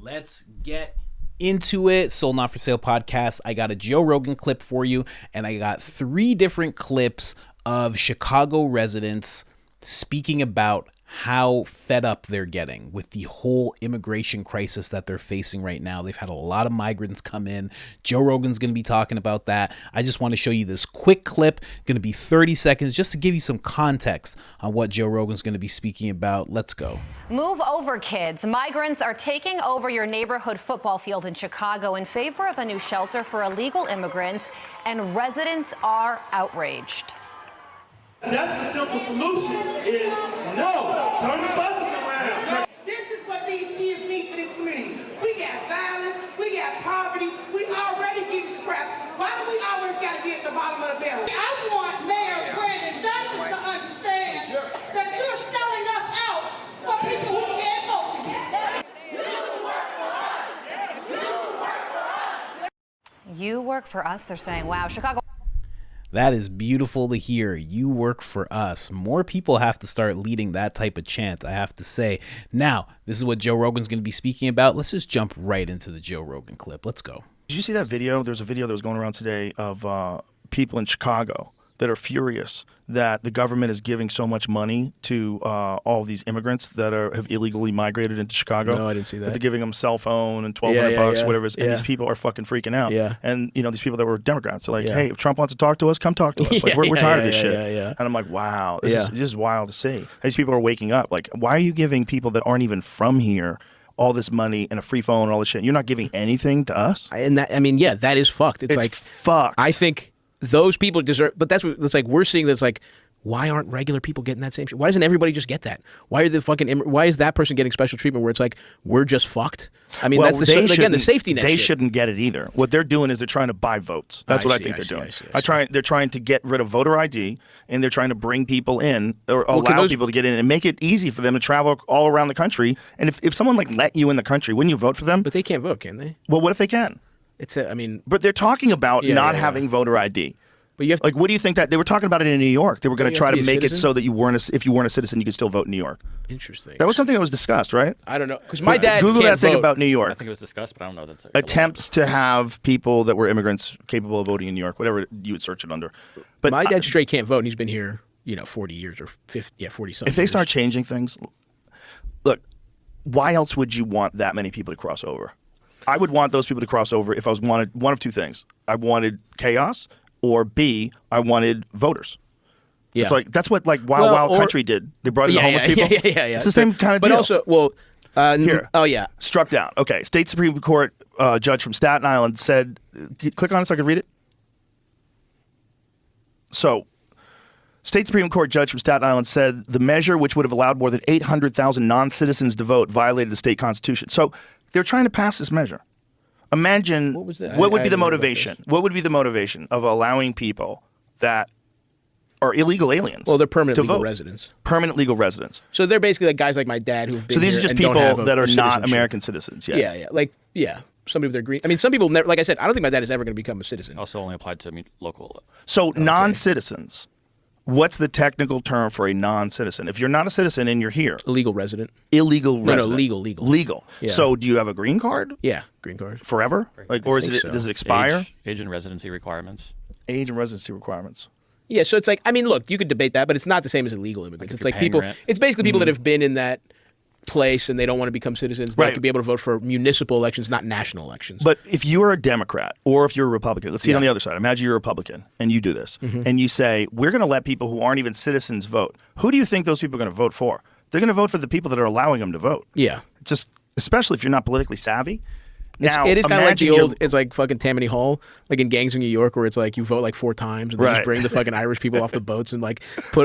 Let's get into it. Sold Not For Sale podcast. I got a Joe Rogan clip for you, and I got 3 different clips of Chicago residents speaking about how fed up they're getting with the whole immigration crisis that they're facing right now. They've had a lot of migrants come in. Joe Rogan's going to be talking about that. I just want to show you this quick clip, going to be 30 seconds, just to give you some context on what Joe Rogan's going to be speaking about. Let's go. Move over, kids. Migrants are taking over your neighborhood football field in Chicago in favor of a new shelter for illegal immigrants, and residents are outraged. That's the simple solution is no, turn the buses around. This is what these kids need for this community. We got violence, we got poverty, we already getting scrapped. Why do we always got to be at the bottom of the barrel? I want Mayor Brandon Johnson to understand that you're selling us out for people who can't vote for you. You work for us, they're saying. Wow, Chicago. That is beautiful to hear. You work for us. More people have to start leading that type of chant, I have to say. Now, this is what Joe Rogan's going to be speaking about. Let's just jump right into the Joe Rogan clip. Let's go. Did you see that video? There's a video that was going around today of people in Chicago that are furious that the government is giving so much money to all these immigrants that have illegally migrated into Chicago. No, I didn't see that. They're giving them cell phone and $1,200 whatever. And Yeah. these people are fucking freaking out. Yeah. And these people that were Democrats are like, Yeah. hey, if Trump wants to talk to us, come talk to us. Like we're tired of this shit. Yeah. And I'm like, wow, this is wild to see. These people are waking up. Like, why are you giving people that aren't even from here all this money and a free phone and all this shit? You're not giving anything to us? And that, I mean, yeah, that is fucked. It's like fucked. I think those people deserve, but that's what it's like. We're seeing that's like, why aren't regular people getting that same shit? Why doesn't everybody just get that? Why are why is that person getting special treatment where it's like we're just fucked? I mean, that's the safety net. They shit. shouldn't get it either. What they're doing is they're trying to buy votes. That's what I think they're doing. They're trying to get rid of voter ID, and they're trying to bring people in or allow people to get in and make it easy for them to travel all around the country. And if someone like let you in the country, wouldn't you vote for them? But they can't vote, can they? Well, what if they can? But they're talking about not having voter ID. But you have what do you think that they were talking about it in New York? They were going to try to make it so that if you weren't a citizen, you could still vote in New York. Interesting. That was something that was discussed, right? I don't know, because my dad Google can't that thing vote. about New York. I think it was discussed, but I don't know that's attempts to have people that were immigrants capable of voting in New York, whatever you would search it under. But my dad straight can't vote, and he's been here, 40 years or 50, 40 something. If they start changing things, look, why else would you want that many people to cross over? I would want those people to cross over if I wanted one of two things. I wanted chaos, or B, I wanted voters. Yeah. It's like that's what Wild Country did. They brought in the homeless people. Yeah. It's the same kind of deal. But also, here. Oh yeah. Struck down. Okay. State Supreme Court judge from Staten Island said, click on it so I can read it. So, State Supreme Court judge from Staten Island said the measure, which would have allowed more than 800,000 non-citizens to vote, violated the state constitution. So they're trying to pass this measure. Imagine what would be the motivation? What would be the motivation of allowing people that are illegal aliens? Well, they're permanent legal residents. Permanent legal residents. So they're basically like guys like my dad who've been So these here are just and don't people have that are not citizenship. American citizens. Yeah. Somebody with their green. I mean, some people never. Like I said, I don't think my dad is ever going to become a citizen. Also only applied to local. So non-citizens. What's the technical term for a non-citizen? If you're not a citizen and you're here. Illegal resident. Illegal resident. No, legal. Legal. Yeah. So do you have a green card? Yeah, green card. Forever? Or does it expire? Age and residency requirements. Age and residency requirements. Yeah, so it's like, I mean, look, you could debate that, but it's not the same as illegal immigrants. It's like people, it's basically people that have been in that place and they don't want to become citizens. They could be able to vote for municipal elections, not national elections. But if you're a Democrat or if you're a Republican, let's see it on the other side. Imagine you're a Republican and you do this and you say, we're going to let people who aren't even citizens vote. Who do you think those people are going to vote for? They're going to vote for the people that are allowing them to vote. Yeah. Just, especially if you're not politically savvy. Now, it is kind of like the old, it's like fucking Tammany Hall, like in Gangs of New York, where it's like you vote like 4 times and they just bring the fucking Irish people off the boats and like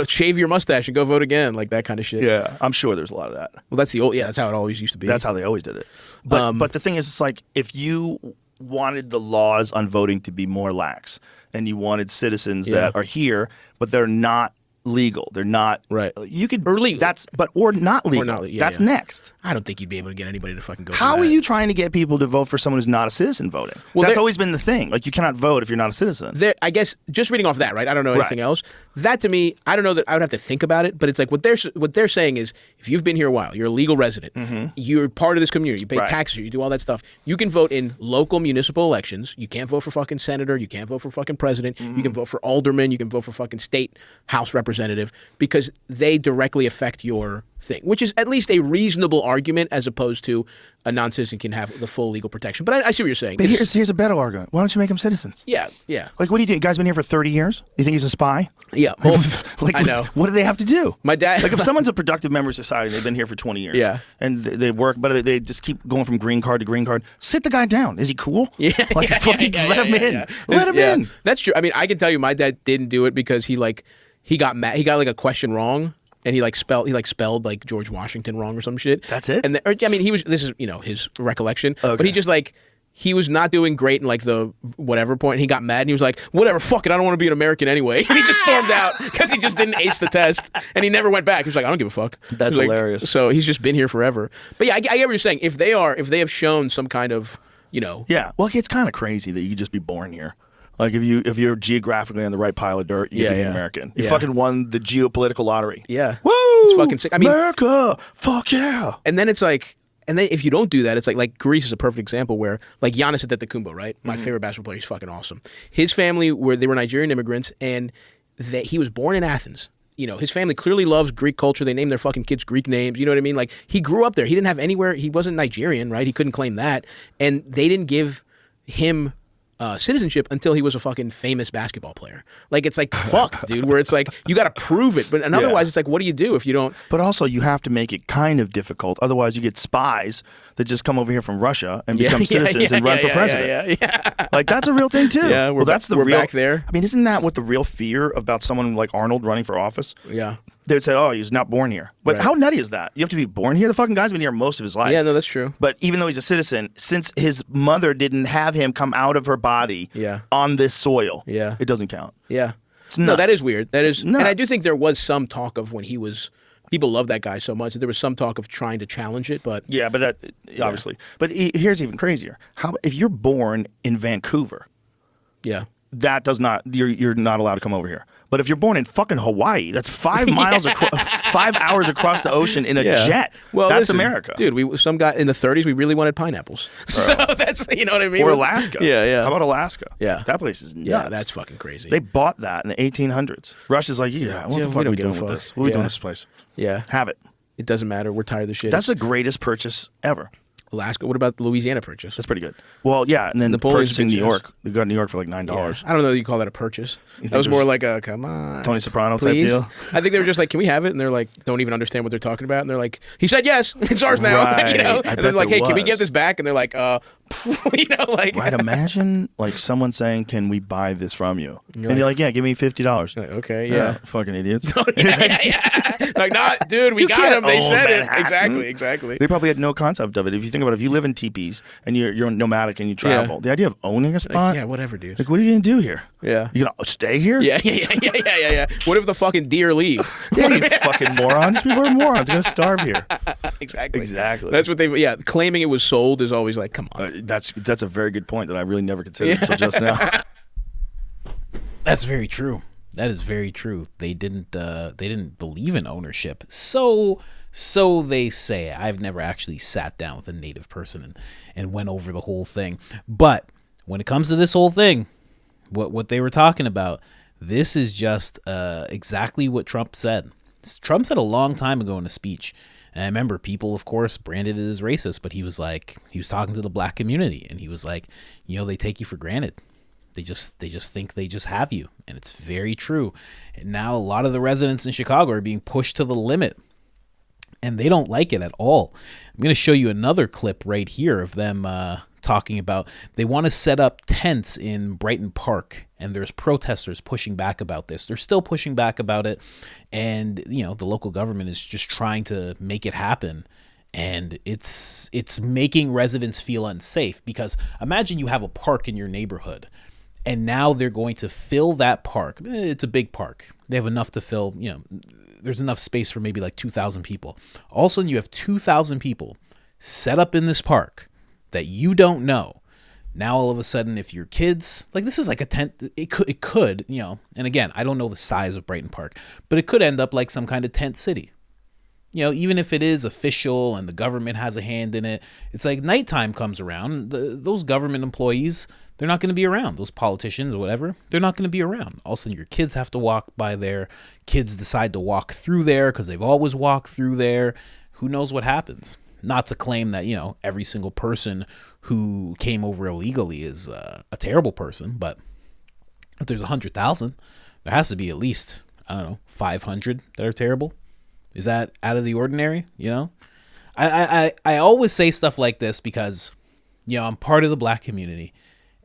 shave your mustache and go vote again, like that kind of shit. Yeah, I'm sure there's a lot of that. Well, that's the old, that's how it always used to be. That's how they always did it. But the thing is, it's like if you wanted the laws on voting to be more lax and you wanted citizens that are here, but they're not legal. They're not right. You could or legal. Or not legal. That's next. I don't think you'd be able to get anybody to fucking go. How through are that. you trying to get people to vote for someone who's not a citizen voting? Well, that's always been the thing. Like, you cannot vote if you're not a citizen. I guess just reading off that, right? I don't know anything else. That to me, I don't know that I would have to think about it, but it's like what they're saying is if you've been here a while, you're a legal resident, you're part of this community, you pay taxes, you do all that stuff. You can vote in local municipal elections. You can't vote for fucking senator. You can't vote for fucking president. You can vote for alderman. You can vote for fucking state house representative because they directly affect your thing, which is at least a reasonable argument as opposed to a non-citizen can have the full legal protection. But I see what you're saying. But here's a better argument. Why don't you make them citizens? Yeah. Like, what do you do? You guys been here for 30 years? You think he's a spy? Yeah. Like, I know. What do they have to do? My dad. Like, if someone's a productive member of society, they've been here for 20 years. And they work, but they just keep going from green card to green card. Sit the guy down. Is he cool? Let him in. Let him in. That's true. I mean, I can tell you, my dad didn't do it because he got mad. He got like a question wrong. And he spelled like George Washington wrong or some shit. That's it. And this is his recollection. Okay. But he just he was not doing great in like the whatever point. And he got mad and he was like, whatever, fuck it, I don't want to be an American anyway. And he just stormed out because he just didn't ace the test. And he never went back. He was like, I don't give a fuck. That's hilarious. So he's just been here forever. But yeah, I get what you're saying. If they have shown some kind of yeah. Well, it's kind of crazy that you could just be born here. Like, if you're geographically on the right pile of dirt, you can be an American. You fucking won the geopolitical lottery. Yeah. Woo! It's fucking sick. I mean, America! Fuck yeah! And then it's like, and then if you don't do that, it's like Greece is a perfect example where, like, Giannis Antetokounmpo, right? My favorite basketball player. He's fucking awesome. His family, they were Nigerian immigrants, and he was born in Athens. His family clearly loves Greek culture. They name their fucking kids Greek names. You know what I mean? Like, he grew up there. He didn't have anywhere. He wasn't Nigerian, right? He couldn't claim that. And they didn't give him citizenship until he was a fucking famous basketball player. Like, it's like, fuck, dude, where it's like, you got to prove it. But otherwise, it's like, what do you do if you don't? But also, you have to make it kind of difficult. Otherwise, you get spies that just come over here from Russia and become citizens and run for president. Like, that's a real thing, too. Yeah, we're back there. I mean, isn't that what the real fear about someone like Arnold running for office? Yeah. They would say, oh, he's not born here. But how nutty is that? You have to be born here? The fucking guy's been here most of his life. Yeah, no, that's true. But even though he's a citizen, since his mother didn't have him come out of her body on this soil, it doesn't count. Yeah. It's nuts. No, that is weird. That is nuts. And I do think there was some talk of when he was, people love that guy so much, that there was some talk of trying to challenge it, but... Yeah, but that, obviously. But here's even crazier. If you're born in Vancouver, that does not, you're not allowed to come over here. But if you're born in fucking Hawaii, that's 5 miles 5 hours across the ocean in a jet. Well, that's America, dude. Some guy in the 30s, we really wanted pineapples. So that's, you know what I mean. Or Alaska. Yeah. How about Alaska? Yeah, that place is nuts. Yeah, that's fucking crazy. They bought that in the 1800s. Russia's like, what the fuck are we doing with this? What are we doing with this place? Yeah, have it. It doesn't matter. We're tired of the shit. That's the greatest purchase ever. Alaska. What about the Louisiana purchase? That's pretty good. Well, yeah, and then purchasing New York. They got New York for like $9. I don't know that you call that a purchase. That was more like a come on, Tony Soprano please? type deal. I think they were just like, can we have it? And they're like, don't even understand what they're talking about. And they're like, he said yes, it's ours now. Right. And they're like, hey, can we get this back? And they're like, like right. Imagine like someone saying, "Can we buy this from you?" And you're like, "Yeah, give me $50." Like, okay, yeah, fucking idiots. Like, not, dude, we got them. They said Manhattan. it exactly. They probably had no concept of it. If you think about it, if you live in teepees and you're nomadic and you travel, the idea of owning a spot, like, whatever, dude. Like, what are you gonna do here? Yeah, you gonna stay here? Yeah. What if the fucking deer leave? You fucking morons. People are morons. They're gonna starve here. Exactly. That's what they. Yeah, claiming it was sold is always like, come on. That's a very good point that I really never considered until just now. That's very true. That is very true. They didn't believe in ownership. So they say. I've never actually sat down with a native person and went over the whole thing. But when it comes to this whole thing, what they were talking about, this is just exactly what Trump said. Trump said a long time ago in a speech. And I remember people, of course, branded it as racist, but he was talking to the black community, and he was like, they take you for granted. They just think they just have you, and it's very true. And now a lot of the residents in Chicago are being pushed to the limit, and they don't like it at all. I'm going to show you another clip right here of them talking about they want to set up tents in Brighton Park, and there's protesters pushing back about this. They're still pushing back about it, and the local government is just trying to make it happen, and it's making residents feel unsafe. Because imagine you have a park in your neighborhood And now they're going to fill that park. It's a big park. They have enough to fill, there's enough space for maybe like 2,000 people. All of a sudden you have 2,000 people set up in this park that you don't know. Now all of a sudden, if your kids, like this is like a tent, it could, and again, I don't know the size of Brighton Park, but it could end up like some kind of tent city. Even if it is official and the government has a hand in it, it's like nighttime comes around, those government employees, they're not going to be around. Those politicians or whatever, they're not going to be around. All of a sudden, your kids have to walk by there. Kids decide to walk through there because they've always walked through there. Who knows what happens? Not to claim that, every single person who came over illegally is a terrible person, but if there's 100,000, there has to be at least, 500 that are terrible. Is that out of the ordinary? I always say stuff like this because, I'm part of the black community,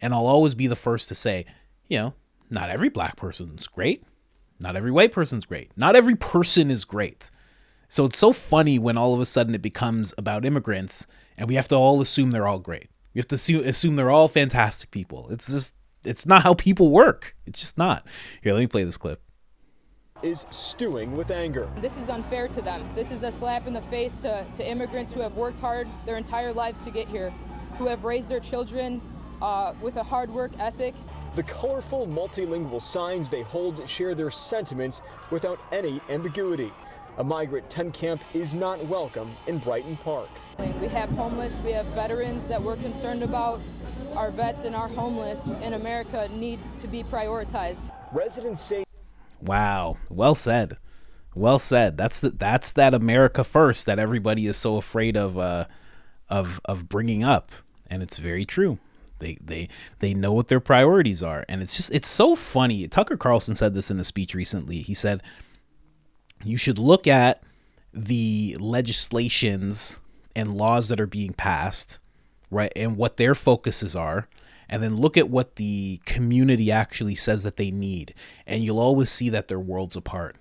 and I'll always be the first to say, not every black person's great. Not every white person's great. Not every person is great. So it's so funny when all of a sudden it becomes about immigrants and we have to all assume they're all great. We have to assume they're all fantastic people. It's not how people work. It's just not. Here, let me play this clip. Is stewing with anger. This is unfair to them. This is a slap in the face to immigrants who have worked hard their entire lives to get here, who have raised their children with a hard work ethic. The colorful multilingual signs they hold share their sentiments without any ambiguity. A migrant tent camp is not welcome in Brighton Park. We have homeless, we have veterans that we're concerned about. Our vets and our homeless in America need to be prioritized. Residents say. Wow, well said. Well said. That's that America first that everybody is so afraid of bringing up, and it's very true. They know what their priorities are, and it's so funny. Tucker Carlson said this in a speech recently. He said you should look at the legislations and laws that are being passed, right, and what their focuses are, and then look at what the community actually says that they need, and you'll always see that they're worlds apart.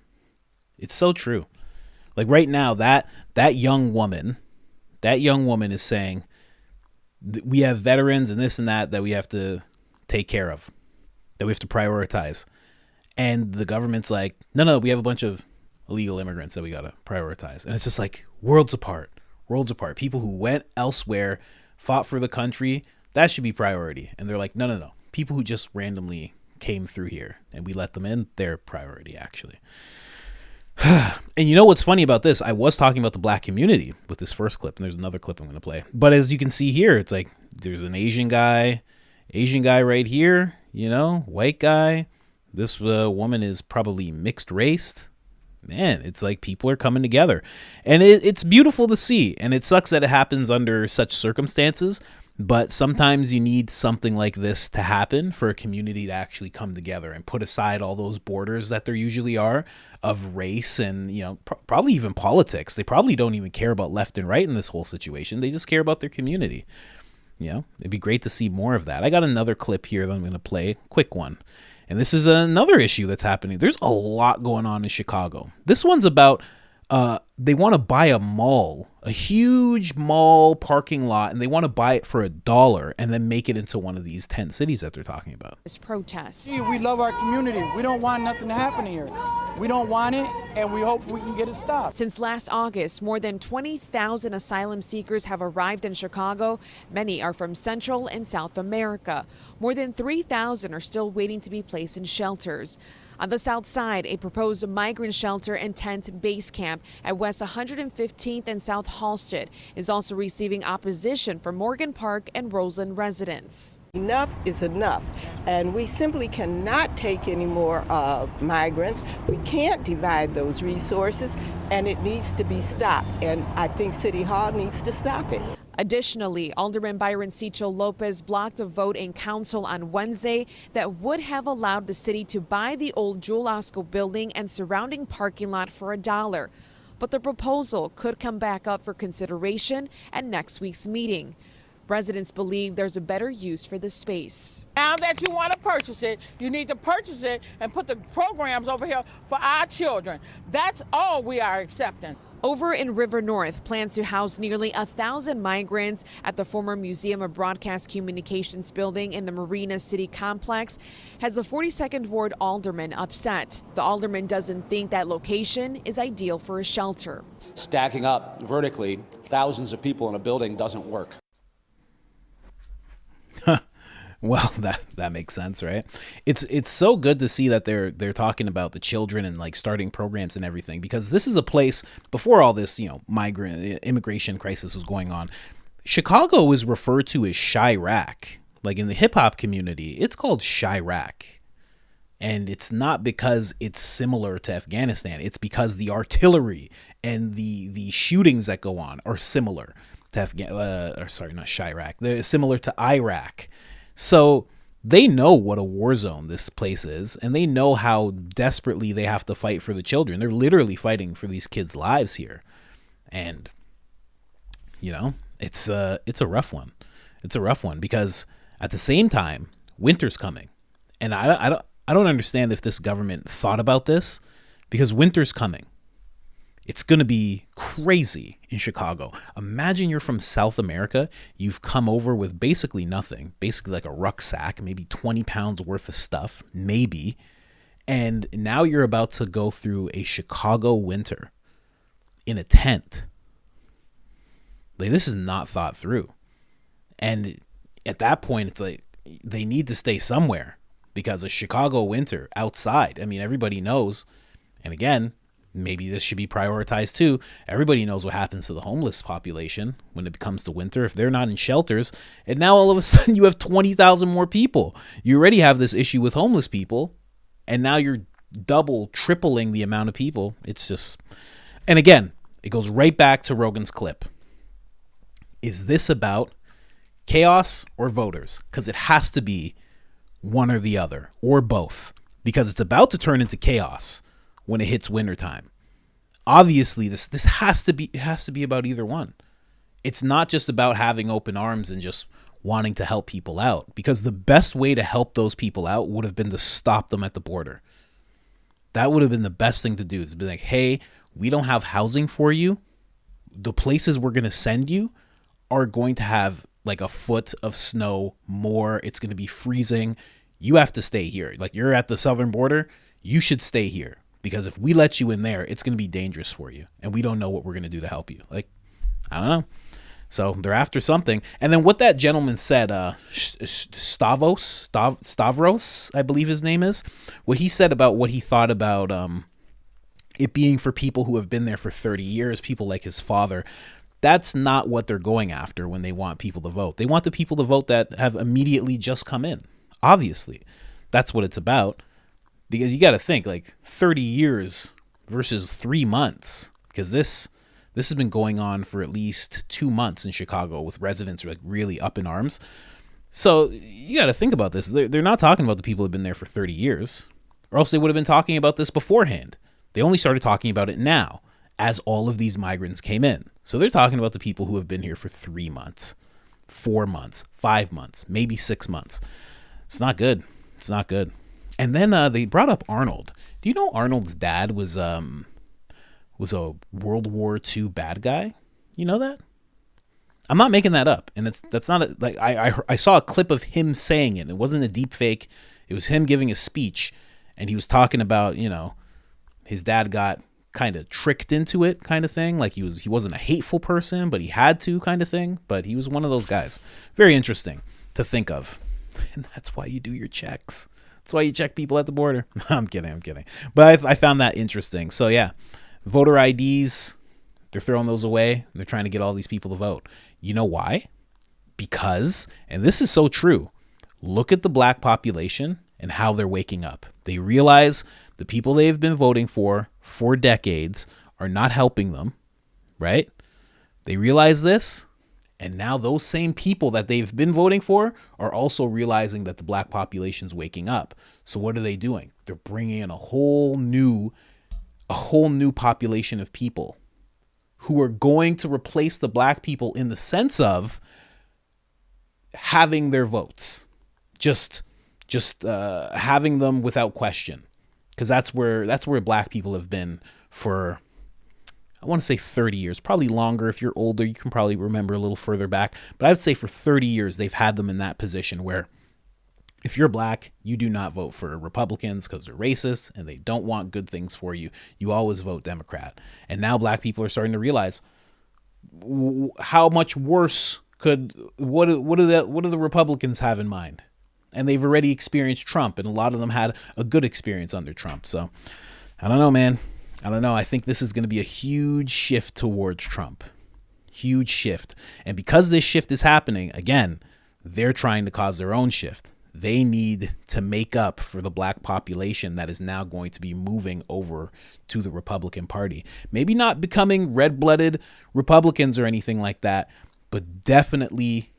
It's so true. Like right now, that young woman is saying we have veterans and this and that we have to take care of, that we have to prioritize, and the government's like, no, we have a bunch of illegal immigrants that we got to prioritize. And it's just like worlds apart. People who went elsewhere, fought for the country, that should be priority. And they're like, no. People who just randomly came through here and we let them in, they're priority actually. And you know what's funny about this? I was talking about the black community with this first clip, and there's another clip I'm going to play. But as you can see here, it's like there's an Asian guy right here, white guy. This woman is probably mixed race. Man, it's like people are coming together, and it's beautiful to see. And it sucks that it happens under such circumstances, but sometimes you need something like this to happen for a community to actually come together and put aside all those borders that there usually are of race and, probably even politics. They probably don't even care about left and right in this whole situation. They just care about their community. It'd be great to see more of that. I got another clip here that I'm going to play, quick one. And this is another issue that's happening. There's a lot going on in Chicago. This one's about they want to buy a mall, a huge mall parking lot, and they want to buy it for $1 and then make it into one of these tent cities that they're talking about. It's protests. We love our community. We don't want nothing to happen here. We don't want it, and we hope we can get it stopped. Since last August, more than 20,000 asylum seekers have arrived in Chicago. Many are from Central and South America. More than 3,000 are still waiting to be placed in shelters. On the south side, a proposed migrant shelter and tent base camp at West 115th and South Halsted is also receiving opposition from Morgan Park and Roseland residents. Enough is enough, and we simply cannot take any more migrants. We can't divide those resources, and it needs to be stopped, and I think City Hall needs to stop it. Additionally, Alderman Byron Cicho Lopez blocked a vote in council on Wednesday that would have allowed the city to buy the old Jewel Osco building and surrounding parking lot for $1. But the proposal could come back up for consideration at next week's meeting. Residents believe there's a better use for the space. Now that you want to purchase it, you need to purchase it and put the programs over here for our children. That's all we are accepting. Over in River North, plans to house nearly 1,000 migrants at the former Museum of Broadcast Communications building in the Marina City complex has the 42nd Ward alderman upset. The alderman doesn't think that location is ideal for a shelter. Stacking up vertically thousands of people in a building doesn't work. Well, that makes sense, right? It's so good to see that they're talking about the children and like starting programs and everything, because this is a place before all this, migrant immigration crisis was going on. Chicago was referred to as Chirac. Like in the hip hop community, it's called Chirac. And it's not because it's similar to Afghanistan. It's because the artillery and the shootings that go on are similar to not Chirac. They're similar to Iraq. So they know what a war zone this place is, and they know how desperately they have to fight for the children. They're literally fighting for these kids' lives here. And, it's a rough one. It's a rough one because at the same time, winter's coming. And I don't understand if this government thought about this, because winter's coming. It's going to be crazy in Chicago. Imagine you're from South America. You've come over with basically nothing, basically like a rucksack, maybe 20 pounds worth of stuff, maybe. And now you're about to go through a Chicago winter in a tent. Like, this is not thought through. And at that point, it's like they need to stay somewhere, because a Chicago winter outside, I mean, everybody knows. And again, maybe this should be prioritized too. Everybody knows what happens to the homeless population when it comes to winter if they're not in shelters. And now all of a sudden you have 20,000 more people. You already have this issue with homeless people, and now you're tripling the amount of people. It's just, and again, it goes right back to Rogan's clip. Is this about chaos or voters? Because it has to be one or the other, or both, because it's about to turn into chaos when it hits wintertime. Obviously, this has to be about either one. It's not just about having open arms and just wanting to help people out, because the best way to help those people out would have been to stop them at the border. That would have been the best thing to do, is be like, hey, we don't have housing for you. The places we're going to send you are going to have like a foot of snow more. It's going to be freezing. You have to stay here. Like, you're at the southern border. You should stay here, because if we let you in there, it's going to be dangerous for you. And we don't know what we're going to do to help you. Like, I don't know. So they're after something. And then what that gentleman said, Stavros, I believe his name is, what he said about what he thought about it being for people who have been there for 30 years, people like his father. That's not what they're going after when they want people to vote. They want the people to vote that have immediately just come in. Obviously, that's what it's about. Because you got to think, like, 30 years versus 3 months, because this has been going on for at least 2 months in Chicago, with residents like really up in arms. So you got to think about this. They're not talking about the people who have been there for 30 years, or else they would have been talking about this beforehand. They only started talking about it now, as all of these migrants came in. So they're talking about the people who have been here for 3 months, 4 months, 5 months, maybe 6 months. It's not good. It's not good. And then they brought up Arnold. Do you know Arnold's dad was a World War II bad guy? You know that? I'm not making that up, and that's not I saw a clip of him saying it. It wasn't a deep fake. It was him giving a speech, and he was talking about, his dad got kind of tricked into it, kind of thing. Like he wasn't a hateful person, but he had to, kind of thing. But he was one of those guys. Very interesting to think of, and that's why you do your checks. That's why you check people at the border. I'm kidding. But I found that interesting. So yeah, voter IDs, they're throwing those away. They're trying to get all these people to vote. You know why? Because, and this is so true, look at the black population and how they're waking up. They realize the people they've been voting for decades are not helping them, right? They realize this. And now those same people that they've been voting for are also realizing that the black population's waking up. So what are they doing? They're bringing in a whole new population of people who are going to replace the black people in the sense of having their votes, just having them without question, because that's where black people have been for I want to say 30 years, probably longer. If you're older, you can probably remember a little further back. But I would say for 30 years, they've had them in that position where if you're black, you do not vote for Republicans because they're racist and they don't want good things for you. You always vote Democrat. And now black people are starting to realize how much worse what do the Republicans have in mind? And they've already experienced Trump, and a lot of them had a good experience under Trump. So I don't know, man. I don't know. I think this is going to be a huge shift towards Trump. Huge shift. And because this shift is happening, again, they're trying to cause their own shift. They need to make up for the black population that is now going to be moving over to the Republican Party. Maybe not becoming red-blooded Republicans or anything like that, but definitely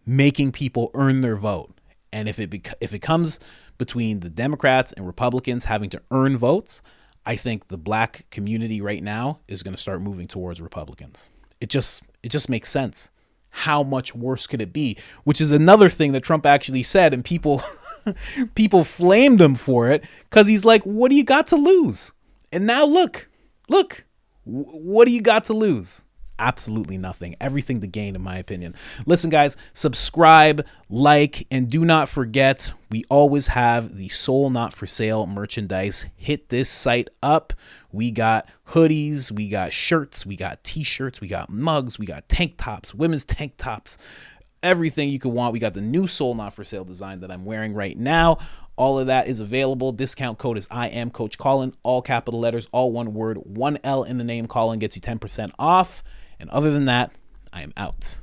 making people earn their vote. And if it comes between the Democrats and Republicans having to earn votes, I think the black community right now is going to start moving towards Republicans. It just makes sense. How much worse could it be? Which is another thing that Trump actually said, and people flamed him for it because he's like, what do you got to lose? And now look, what do you got to lose? Absolutely nothing. Everything to gain, in my opinion. Listen, guys, subscribe, like, and do not forget, we always have the Soul Not For Sale merchandise. Hit this site up. We got hoodies, we got shirts, we got t-shirts, we got mugs, we got tank tops, women's tank tops, everything you could want. We got the new Soul Not For Sale design that I'm wearing right now. All of that is available. Discount code is I am Coach Colin, all capital letters, all one word, one L in the name. Colin gets you 10% off. And other than that, I am out.